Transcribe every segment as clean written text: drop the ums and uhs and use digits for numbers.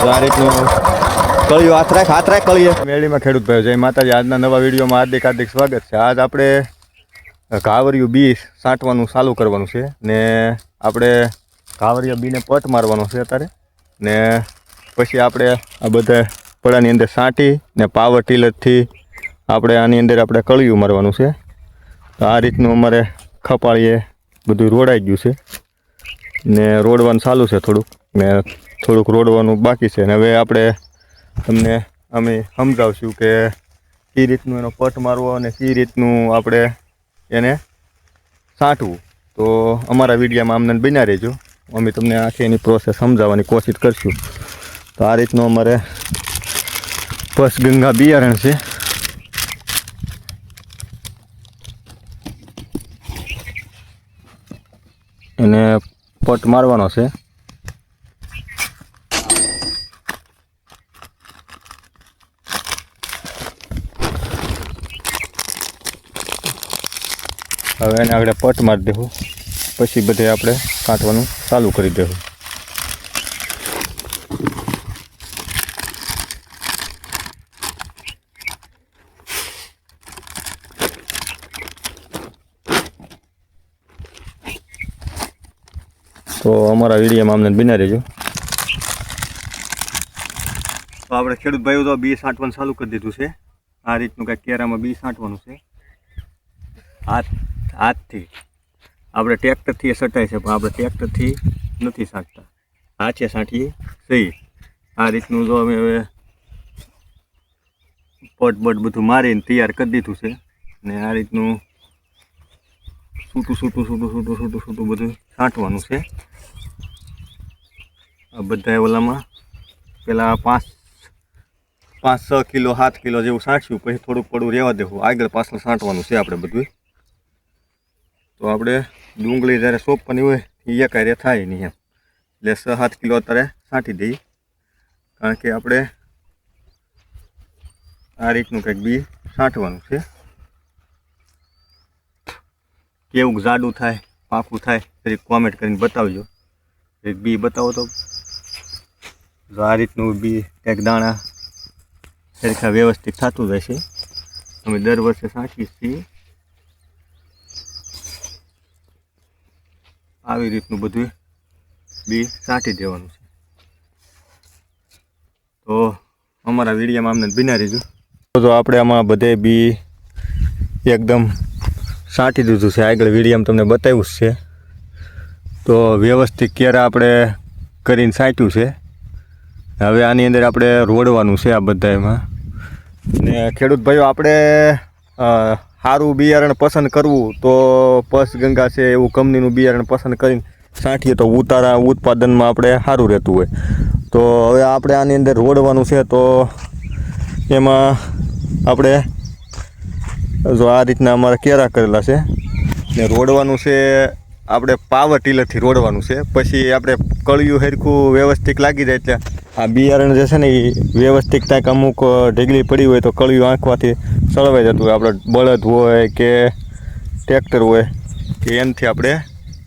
આ રીતનું કળિયું હાથ રાખ કળીએ મેળીમાં ખેડૂત ભાઈ જય માતાજી. આજના નવા વિડીયોમાં હાર્દિક સ્વાગત છે. આજ આપણે ઘાવરિયું બી છાંટવાનું ચાલુ કરવાનું છે ને આપણે ઘાવરિયા બીને પટ મારવાનો છે અત્યારે ને પછી આપણે આ બધા પડાની અંદર છાંટી ને પાવર ટીલરથી આપણે આની અંદર આપણે કળિયું મારવાનું છે. તો આ રીતનું અમારે ખપાળીએ બધું રોડાઈ ગયું છે ને રોડવાનું ચાલુ છે થોડુંક રોડવાનું બાકી છે ને હવે આપણે તમને અમે સમજાવશું કે કઈ રીતનું એનો પટ મારવો અને કઈ રીતનું આપણે એને છાંટવું. તો અમારા વિડીયોમાં અમને બન્યા રહેજો, અમે તમને આખી એની પ્રોસેસ સમજાવવાની કોશિશ કરશું. તો આ રીતનું અમારે પસગંગા બિયારણ છે. એને પટ મારવાનો છે. હવે એને આગળ પટ મારી દેવું, પછી બધે આપણે કાઢવાનું ચાલુ કરી દેવું. તો અમારા વિડીયોમાં અમને બિના રહેજો. તો આપણે ખેડૂત ભાઈઓ તો બી છાંટવાનું ચાલુ કરી દીધું છે. આ રીતનું કાંઈક કેરામાં બી છાંટવાનું છે. હાથથી આપણે ટ્રેક્ટરથી છટાય છે, પણ આપણે ટ્રેક્ટરથી નથી છાંટતા, હાથે છાંટીએ સહી. આ રીતનું જો અમે હવે પટ બધું મારીને તૈયાર કરી દીધું છે ને આ રીતનું છૂટું બધું છાંટવાનું છે. આ બધા ઓલામાં પેલા 5-6 કિલો 7 કિલો જેવું છાંટ્યું, પછી થોડુંક પડું રહેવા દેવું, આગળ પાછળ છાંટવાનું છે આપણે બધું. તો આપણે ડુંગળી જ્યારે સોંપવાની હોય એ એકારે થાય નહીં એમ, એટલે 6-7 કિલો અત્યારે છાંટી દઈએ, કારણ કે આપણે આ રીતનું કંઈક બી છાંટવાનું છે. કેવું જાડું થાય પાકું થાય તરીક કોમેન્ટ કરીને બતાવજો. એક બી બતાવો તો આ રીતનું બી એક દાણા સરખા વ્યવસ્થિત થતું જાય છે. અમે દર વર્ષે છાંટીએ છીએ. આવી રીતનું બધું બી છાંટી દેવાનું છે. તો અમારા વિડીયોમાં અમને બિના રહેજો. તો આપણે આમાં બધે બી એકદમ છાંટી દીધું છે, આગળ વિડીયોમાં તમને બતાવ્યું જ છે. તો વ્યવસ્થિત કેરા આપણે કરીને છાંટ્યું છે. હવે આની અંદર આપણે રોડવાનું છે આ બધા એમાં. ને ખેડૂત ભાઈઓ આપણે સારું બિયારણ પસંદ કરવું તો પસગંગા છે એવું કંપનીનું બિયારણ પસંદ કરીને છાંટીએ તો ઉત્પાદનમાં આપણે સારું રહેતું હોય. તો હવે આપણે આની અંદર રોડવાનું છે. તો એમાં આપણે જો આ રીતના અમારા કેરા કરેલા છે ને રોડવાનું છે. આપણે પાવર ટીલરથી રોડવાનું છે. પછી આપણે કળિયું હરખું વ્યવસ્થિત લાગી જાય એટલે આ બિયારણ જે છે ને એ વ્યવસ્થિત કાંઈક અમુક ઢીગલી પડી હોય તો કળિયું આંખવાથી સળવાઈ જતું હોય. આપણે બળદ હોય કે ટ્રેક્ટર હોય કે એનાથી આપણે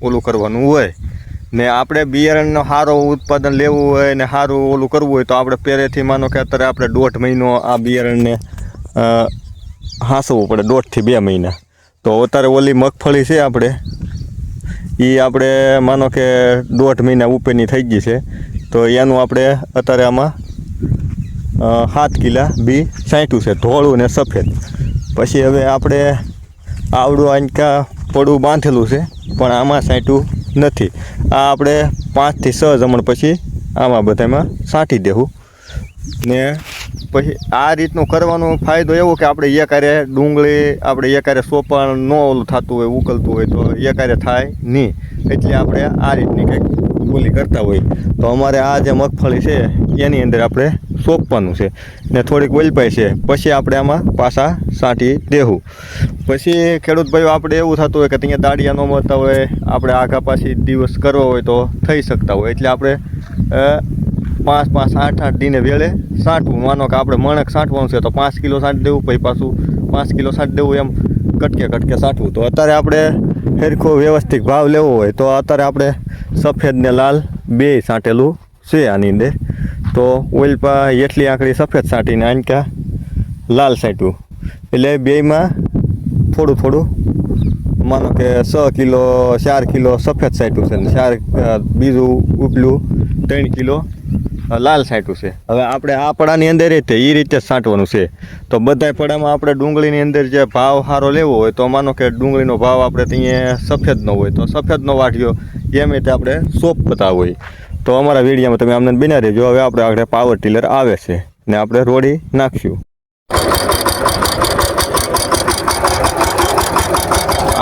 ઓલું કરવાનું હોય. ને આપણે બિયારણનો સારું ઉત્પાદન લેવું હોય ને સારું ઓલું કરવું હોય તો આપણે પહેલેથી માનો કે અત્યારે આપણે 1.5 મહિનો આ બિયારણને હાંસવું પડે, 1.5 થી 2 મહિના. તો અત્યારે ઓલી મગફળી છે આપણે માનો કે 1.5 મહિના ઉપરની થઈ ગઈ છે. તો એનું આપણે અત્યારે આમાં 7 કિલા બી છાંટ્યું છે, ધોળું ને સફેદ. પછી હવે આપણે આવડું આંકા પડું બાંધેલું છે પણ આમાં છાંટ્યું નથી. આ આપણે 5 થી 6 જમણ પછી આમાં બધામાં છાંટી દેવું. ને પછી આ રીતનું કરવાનો ફાયદો એવો કે આપણે એકારે ડુંગળી આપણે એકારે સોપાણ ન ઓલું થતું હોય, ઉકલતું હોય તો એકારે થાય નહીં. એટલે આપણે આ રીતની કંઈક બોલી કરતા હોય. તો અમારે આ જે મગફળી છે એની અંદર આપણે સોંપવાનું છે ને થોડીક ઓલપાઈ છે, પછી આપણે આમાં પાછા છાંટી દેવું. પછી ખેડૂત ભાઈઓ આપણે એવું થતું હોય કે ત્યાં દાળિયા ન મળતા હોય, આપણે આઘા પાછી દિવસ કરવો હોય તો થઈ શકતા હોય. એટલે આપણે 5-5, 8-8 દિને વેળે છાંટવું. માનો કે આપણે મણક છાંટવાનું છે તો 5 કિલો છાંટી દેવું, પછી પાછું 5 કિલો છાંટી દેવું, એમ કટકે છાંટવું. તો અત્યારે આપણે સરખો વ્યવસ્થિત ભાવ લેવો હોય તો અત્યારે આપણે સફેદ ને લાલ બે છાંટેલું છે આની અંદર. તો ઓઇલ પર એટલી આંકડી સફેદ છાંટીને આંકા લાલ છાંટ્યું, એટલે બેમાં થોડું થોડું માનો કે 6 કિલો 4 કિલો સફેદ છાંટ્યું છે ને બીજું ઉપલું 3 કિલો લાલ છાંટ્યું છે. હવે આપણે આ પડાની અંદર એ રીતે જ છાંટવાનું છે. તો બધા પડામાં આપણે ડુંગળીની અંદર જે ભાવ સારો લેવો હોય તો માનો કે ડુંગળીનો ભાવ આપણે ત્યાં સફેદનો હોય તો સફેદનો વાટ્યો, એમ રીતે આપણે સોપ બતાવો હોય. તો અમારા વિડીયોમાં તમે અમને બના રહેજો. હવે આપણે આગળ પાવર ટીલર આવે છે ને આપણે રોડી નાખશું.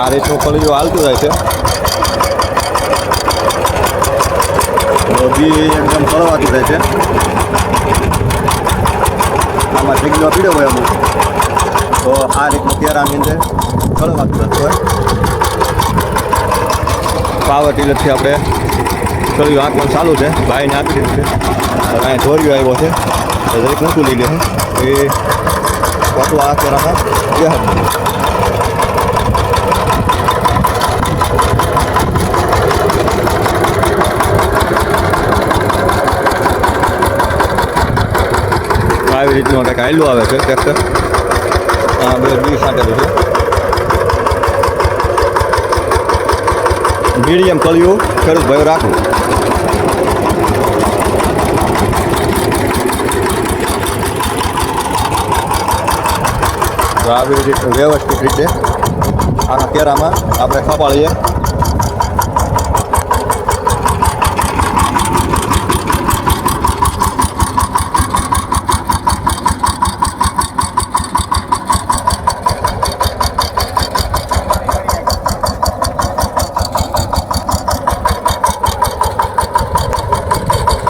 આ રીતનું ફળિયું હાલતું જાય છે. બી એકદમ ફળવાતું જાય છે. આમાં ઢીકલો પીડ્યો હોય અમુક તો આ રીતનું કેરાની અંદર ફળવાતું જતું હોય. પાવર ટીલરથી આપણે ફળિયું આંકવાનું ચાલુ છે. ભાઈને આપી દીધું છે. અહીંયા ધોર્યો આવ્યો છે તો દરેક ઊંચું લઈ લે છે એ પાછું આ કેરામાં બેહાડ. આવી રીતનું કંઈક આયલું આવે છે ટ્રેક્ટર. આ બે બી સાંટેલું છે. મીડિયમ કળિયું ખેડૂત ભાઈઓ રાખવું. તો આવી રીતે વ્યવસ્થિત રીતે આના કેરામાં આપણે ખપાડીએ.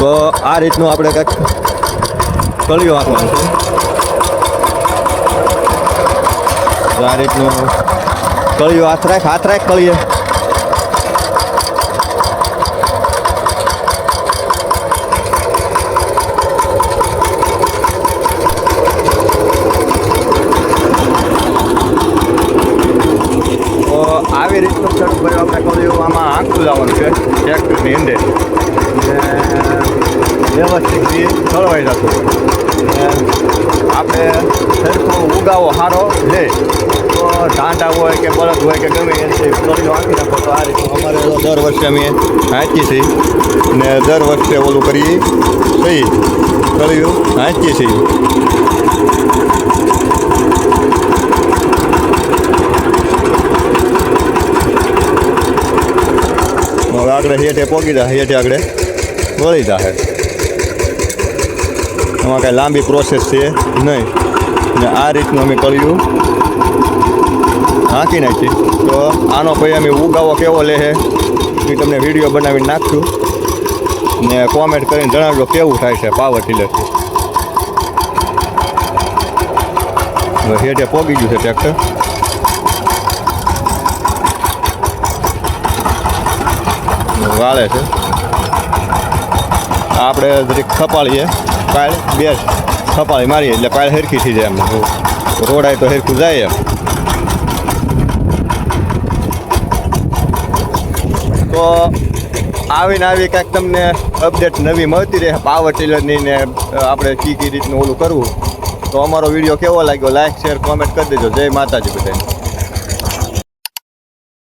તો આ રીતનું આપણે કંઈક કળિયું આપવાનું છે. આ રીતનું કળિયું હાથ રાખ કળીએ. તો આવી રીતનું ખેડૂત ભાઈ આપણે કળિયું આમાં આંખું લાવવાનું છે ટ્રેક્ટરની અંદર. વ્યવસ્થિત ચળવાઈ જતું. આપણે સરખો ઉગાવો સારો લે તો ઢાંડા હોય કે બળદ હોય કે ગમે એની કળીઓ આંકી નાખો. તો આ રીતનું અમારે દર વર્ષે અમે હાંચીએ છીએ ને દર વર્ષે ઓલું કરીએ છીએ કળીઓ હાંચીએ છીએ. હવે આગળ હેઠે પોગી જાય, હેઠે આગળ વળી જાય. એમાં કાંઈ લાંબી પ્રોસેસ છે નહીં ને આ રીતનું અમે કળિયું હાંકી નાખીએ. તો આનો પછી અમે ઉગાવો કેવો લે છે એ તમને વિડીયો બનાવીને નાખશું ને કોમેન્ટ કરીને જણાવજો કેવું થાય છે પાવર ટીલરથી. હવે હેઠે પોગી ગયું છે ટ્રેક્ટર. વાળે છે. આપણે જરીક ખપાડીએ પાળ બે ખપાળી મારીએ એટલે પાળ હરખી થઈ જાય. એમ રોડાય તો હરખું જાય એમ. તો આવીને આવી કાંઈક તમને અપડેટ નવી મળતી રહે પાવર ટીલરની ને આપણે કઈ રીતનું ઓલું કરવું. તો અમારો વિડીયો કેવો લાગ્યો લાઈક શેર કોમેન્ટ કરી દેજો. જય માતાજી બધાને.